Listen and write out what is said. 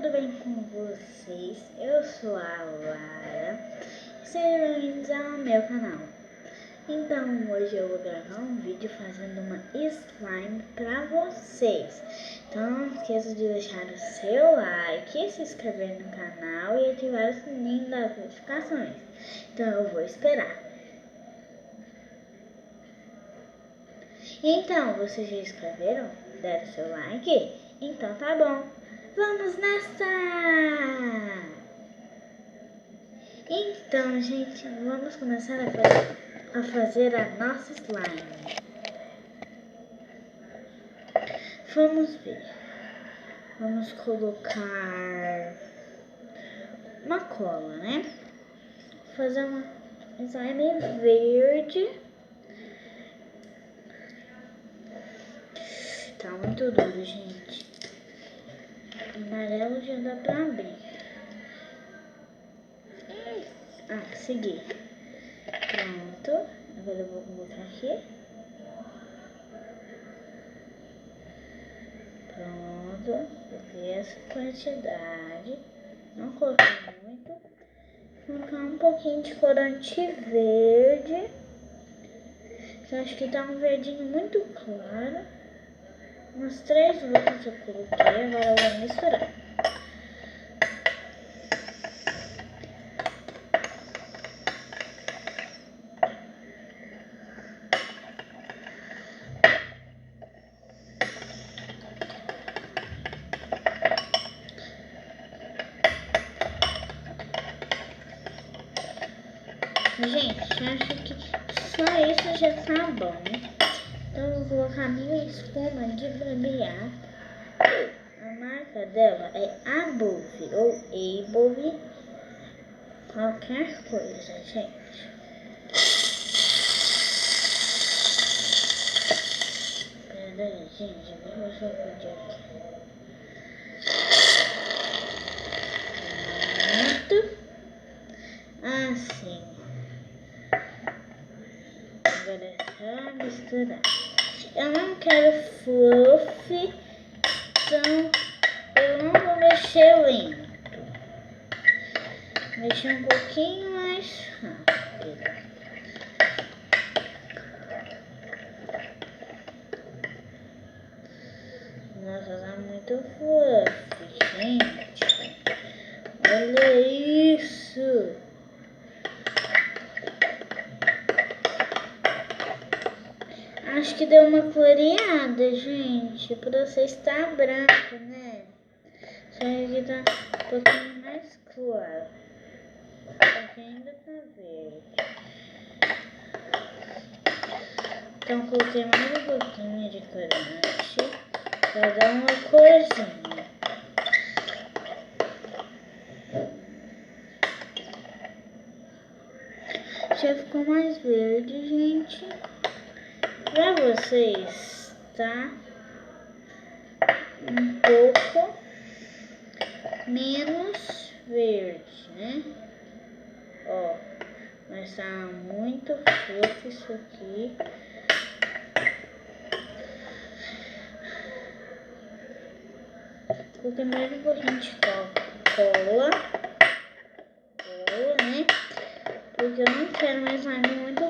tudo bem com vocês? Eu sou a Lara, sejam bem-vindos ao meu canal. Então hoje eu vou gravar um vídeo fazendo uma slime pra vocês. Então não esqueça de deixar o seu like, se inscrever no canal e ativar o sininho das notificações. Então eu vou esperar. Então, vocês já inscreveram? Deram seu like? Então tá bom. Vamos nessa! Então, gente, vamos começar a fazer a nossa slime. Vamos ver. Vamos colocar uma cola, né? Vou fazer uma slime verde. Tá muito duro, gente. Amarelo já dá pra abrir. Consegui. Pronto. Agora eu vou colocar aqui. Pronto. Coloquei essa quantidade. Não coloquei muito. Vou colocar um pouquinho de corante verde. Eu acho que tá um verdinho muito claro. Umas 3 gotas eu coloquei. Agora eu vou misturar. Gente, acho que só isso já tá bom. Então eu vou colocar minha espuma de barbear. A marca dela é Above ou Above. Qualquer coisa, gente. Peraí, gente, deixa eu só pedir aqui. Pronto. Assim. Agora é só misturar. Eu não quero fluff, então eu não vou mexer lento. Mexer um pouquinho mais rápido. Nossa, tá muito fluff, gente. Olha isso. Acho que deu uma clareada, gente. Pra você estar branco, né? Só que tá um pouquinho mais claro. Aqui ainda tá verde. Então coloquei mais um pouquinho de corante pra dar uma corzinha. Já ficou mais verde, gente. Pra vocês, tá? Um pouco menos verde, né? Ó, mas tá muito fofo isso aqui. Coloquei mais um pouquinho de cola, né? Porque eu não quero mais slime muito